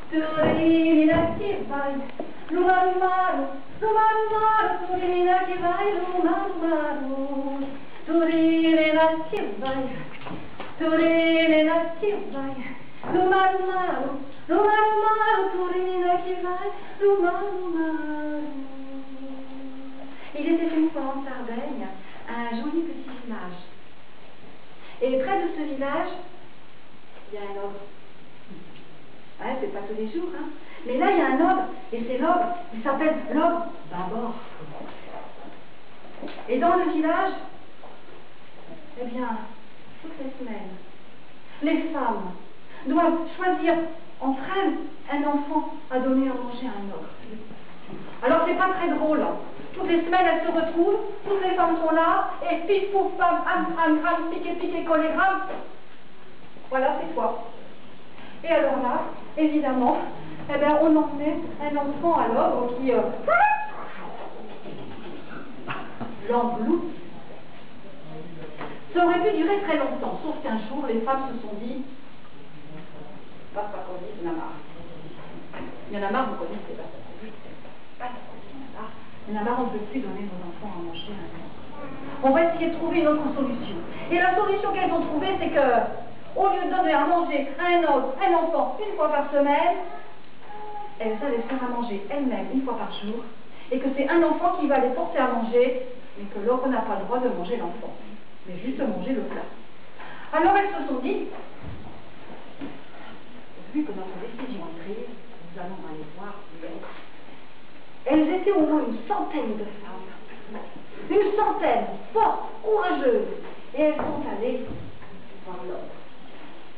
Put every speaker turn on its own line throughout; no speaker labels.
Turirina che vai, lumaru, lumaru, turirina che vai, lumaru, turirina che vai, turirina che vai, lumaru, lumaru, turirina che vai, lumaru. Il était une fois en Sardaigne, un joli petit village. Et près de ce village, il y a un ogre. Ouais, c'est pas tous les jours, hein. Mais là, il y a un ogre, et c'est l'ogre, il s'appelle l'ogre Babor. Et dans le village, eh bien, toutes les semaines, les femmes doivent choisir entre elles un enfant à donner à manger à un ogre. Alors, c'est pas très drôle, hein. Toutes les semaines, elles se retrouvent, toutes les femmes sont là, et pif, pouf, pam, am, gram, piqué, piqué, collé, gram. Voilà, c'est toi. Et alors là, évidemment, eh bien, on emmenait un enfant à l'ogre qui l'embloute. Ça aurait pu durer très longtemps, sauf qu'un jour, les femmes se sont dit, pas qu'on dit, il y en a marre. Il y en a marre, vous connaissez pas ça. Il y en a marre, on ne peut plus donner nos enfants à manger à un ogre. On va essayer de trouver une autre solution. Et la solution qu'elles ont trouvée, c'est que, au lieu de donner à manger à un ogre, un enfant, une fois par semaine, elles allaient faire à manger elles-mêmes une fois par jour, et que c'est un enfant qui va les forcer à manger, mais que l'ogre n'a pas le droit de manger l'enfant, mais juste de manger le plat. Alors elles se sont dit, vu que notre décision est prise, nous allons aller voir l'ogre. Elles étaient au moins une centaine de femmes, une centaine, fortes, courageuses, et elles sont allées voir l'ogre.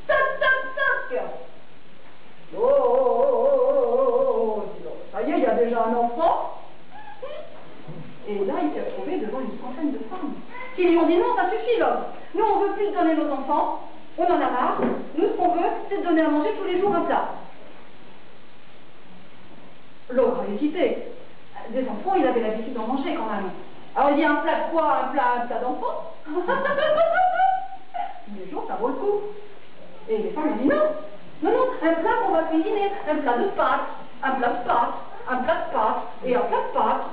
Toc, toc, toc! Oh, oh, oh, oh, oh, ça y est, il y a déjà un enfant. Et là, il s'est trouvé devant une centaine de femmes qui lui ont dit non, ça suffit l'ogre. Nous, on veut plus donner nos enfants, on en a marre. Nous, ce qu'on veut, c'est de donner à manger tous les jours un plat. L'ogre a hésité. Des enfants, il avait l'habitude d'en manger quand même. Alors il dit un plat de quoi? Un plat d'enfants. Les jours, ça vaut le coup. Et les femmes ont dit non, non, non, un plat qu'on va cuisiner, un plat de pâtes, un plat de pâtes, un plat de pâtes et un plat de pâtes.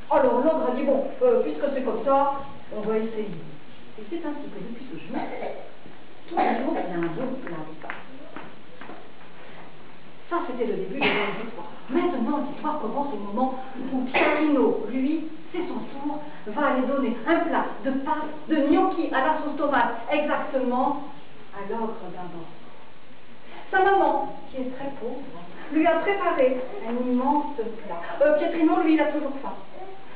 Alors l'ogre a dit bon, puisque c'est comme ça, on va essayer. Et c'est ainsi que depuis ce jour, tous les jours, il y a un bon plat de pâtes. Ça, c'était le début de l'histoire. Maintenant, l'histoire commence au moment où Pietrino, lui, c'est son tour, va aller donner un plat de pâtes, de gnocchi à la sauce tomate, exactement à l'ogre d'abord. Sa maman, qui est très pauvre, lui a préparé un immense plat. Pietrino, lui, il a toujours faim.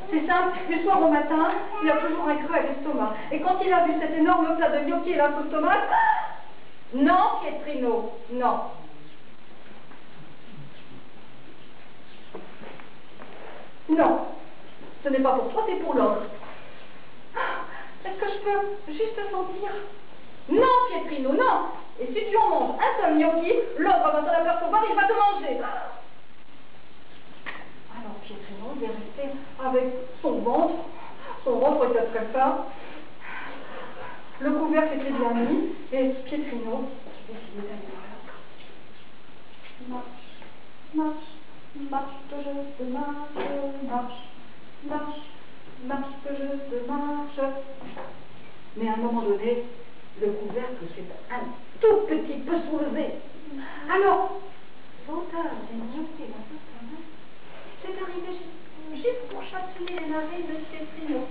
C'est simple, du soir au matin, il a toujours un creux à l'estomac. Et quand il a vu cet énorme plat de gnocchi et la sauce tomate, non, Pietrino, non. Non, ce n'est pas pour toi, c'est pour l'ogre. Est-ce que je peux juste sentir? Non, Pietrino, non. Et si tu en manges un seul gnocchi, l'ogre va s'en apercevoir, il va te manger. Alors Pietrino, il est resté avec son ventre était très fin. Le couvercle était bien mis, et Pietrino décidait d'aller voir l'ogre. Marche, marche, marche que je te marche, marche, marche, marche que je te marche. Mais à un moment donné, le couvercle s'est un tout petit peu soulevé. Alors, l'auteur des gnocchis et la sauce tomate, c'est arrivé juste pour chatouiller les narines de Pietrino.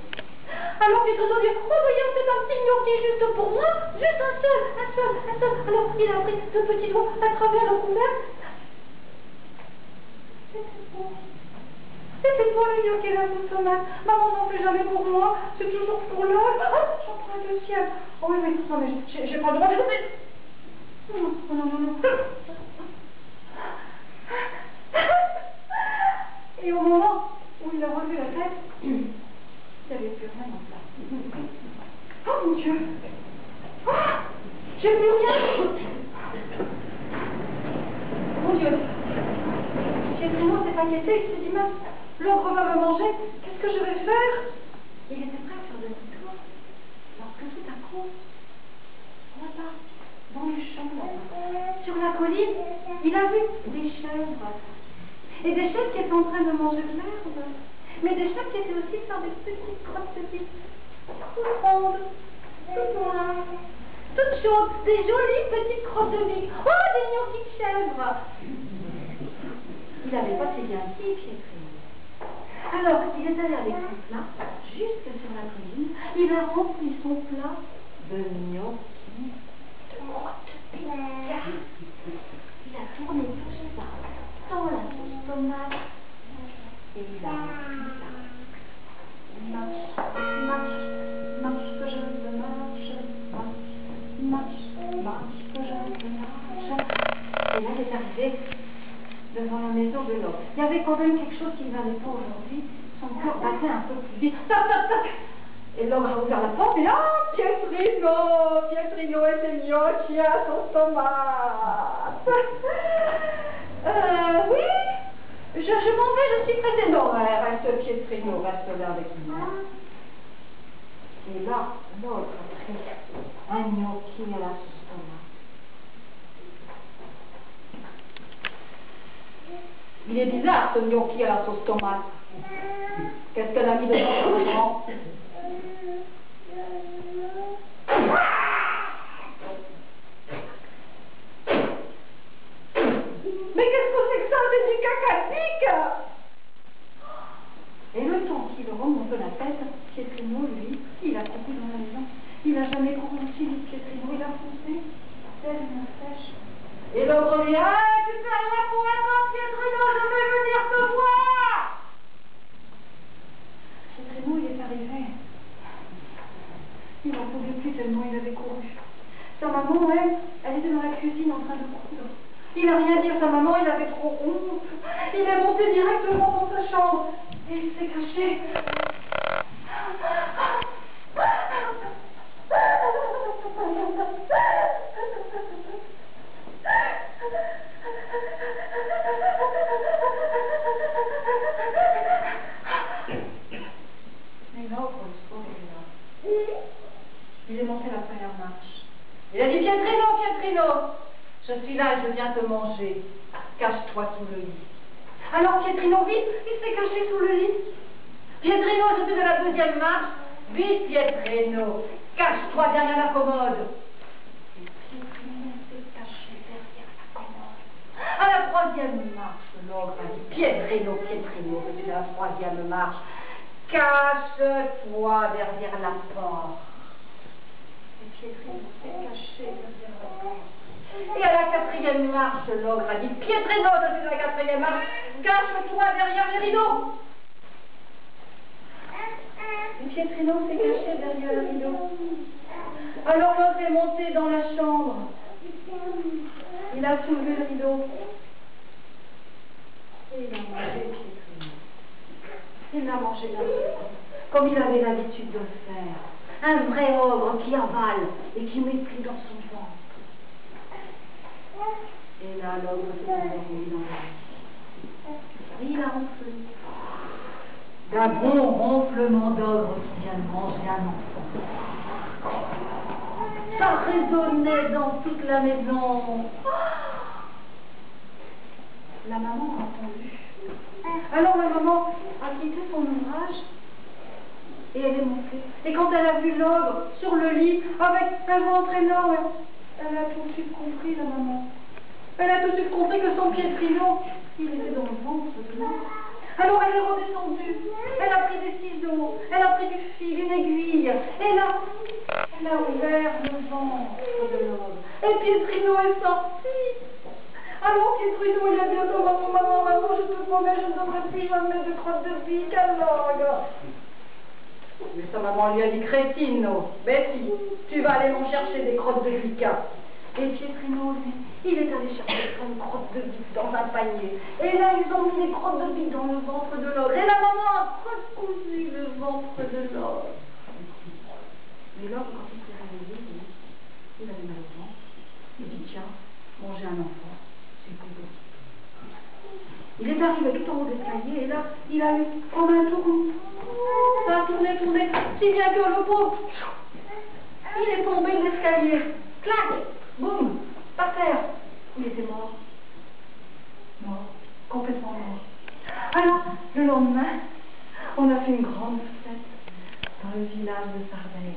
Alors Pietrino dit, oh voyons, c'est un petit gnocchi juste pour moi, juste un seul, un seul, un seul. Alors il a pris deux petits doigts à travers le couvercle. C'était pour le gnocchi et la sauce tomate. Maman n'en fait jamais pour moi, c'est toujours pour l'ogre. Ah, j'en prends le ciel. Oh oui, oui, non mais j'ai pas le droit de faire. Non, non, non, non. Et au moment où il a relevé la tête, il n'y avait plus rien dans ça. Oh mon Dieu! Oh, j'ai plus rien! Mon Dieu! Pietrino s'est inquiété, il s'est dit mince, l'ogre va me manger, qu'est-ce que je vais faire? Il était prêt à faire demi-tour, lorsque tout à coup, là-bas, dans les champs, sur sur la colline, il a vu des chèvres. Et des chèvres qui étaient en train de manger de l'herbe. Mais des chèvres qui étaient aussi sur des petites crottes de vie. Toutes rondes, toutes noires, toutes chaudes, des jolies petites crottes de vie. Oh, des gnocchis de chèvres! Il avait pas si bien dit, Pietrini. Alors, il est allé avec son plat, jusque sur la colline. Il a rempli son plat de gnocchis, de crottes de vie. Il a tourné tout ça dans la sauce tomate. Et il a repris ça. Marche, marche, marche, que je ne marche, marche, marche, marche, que je ne marche. Et là, il est arrivé devant la maison de l'homme. Il y avait quand même quelque chose qui ne allait pas aujourd'hui. Son cœur battait un peu plus vite. Toc, toc, toc. Et l'homme a ouvert la porte et là, Pietrino et ses gnocchis à son tomate. Oui, je m'en vais, je suis pressée. Non, reste Pietrino, reste là avec moi. Et là, l'autre a pris un gnocchi à la sauce tomate. Il est bizarre ce gnocchi à la sauce tomate. Qu'est-ce qu'elle a mis dedans sur le grand? Mais qu'est-ce que c'est que ça? C'est du caca de pique! Et le temps qu'il remonte la tête, Pietrino, lui, il a couru dans la maison. Il n'a jamais couru aussi vite, Pietrino. Il a foncé, tellement sèche. Et l'autre lui dit, ah, tu fais rien pour attendre, Pietrino, je vais venir te voir! Pietrino, il est arrivé. Il n'en pouvait plus tellement il avait couru. Sa maman, elle était dans la cuisine en train de coudre. Il n'a rien dit à sa maman, il avait trop honte. Il est monté directement dans sa chambre. Et il s'est caché. Mais l'autre, il est monté la première marche. Il a dit, Pietrino, je suis là et je viens te manger. Cache-toi sous le lit. Alors Pietrino, vite, il s'est caché sous le lit. Pietrino, je suis à la deuxième marche. Vite, Pietrino, cache-toi derrière la commode. Et Pietrino s'est caché derrière la commode. À la troisième marche, l'ogre a dit, Pietrino, je suis à la troisième marche. Cache-toi derrière la porte. Et Pietrino s'est caché derrière la porte. Et à la quatrième marche, l'ogre a dit, Pietrino, je suis à la quatrième marche, cache-toi derrière les rideaux. Et Pietrino s'est caché derrière le rideau. Alors l'ogre est monté dans la chambre. Il a soulevé le rideau. Et il a mangé Pietrino. Il l'a mangé comme il avait l'habitude de le faire. Un vrai ogre qui avale et qui met pris dans son ventre. Et là, l'ogre s'est endormi dans la vie. Il a ronflé. D'un bon ronflement d'ogre qui vient de manger un enfant. Ça résonnait dans toute la maison. La maman a entendu. Alors la maman a quitté son ouvrage et elle est montée. Et quand elle a vu l'ogre sur le lit avec un ventre énorme, elle a tout de suite compris, la maman. Elle a tout de suite compris que son Pietrino, il était dans le ventre de l'ogre. Alors elle est redescendue, elle a pris des ciseaux, elle a pris du fil, une aiguille, et là, elle a ouvert le ventre de l'ogre. Et Pietrino est sorti. Alors Pietrino, il a dit à sa maman, maman, je te promets, je ne donnerai plus jamais de crotte de pique à l'ogre. Mais sa maman lui a dit, crétino, Betty, tu vas aller m'en chercher des crottes de pique. Et Pietrino, lui, il est allé chercher une crotte de bique dans un panier. Et là, ils ont mis les crottes de bique dans le ventre de l'ogre. Et la maman a recousu le ventre de l'ogre. Mais l'ogre, quand il s'est réveillé, il avait mal au ventre. Il dit, tiens, manger un enfant, c'est plus beau. Il est arrivé tout en haut de l'escalier et là, il a eu comme un tournou. Ça a tourné, si bien que le pauvre, il est tombé de l'escalier. Clac! Boum! Par terre. Il était mort. Mort. Complètement mort. Alors, le lendemain, on a fait une grande fête dans le village de Sardaigne.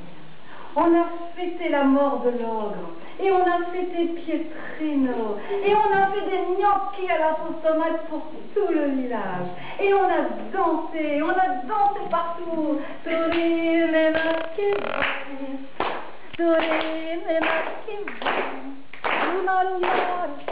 On a fêté la mort de l'ogre, et on a fêté Pietrino, et on a fait des gnocchis à la sauce tomate pour tout le village. Et on a dansé partout. Torine che vai, Torine che vai,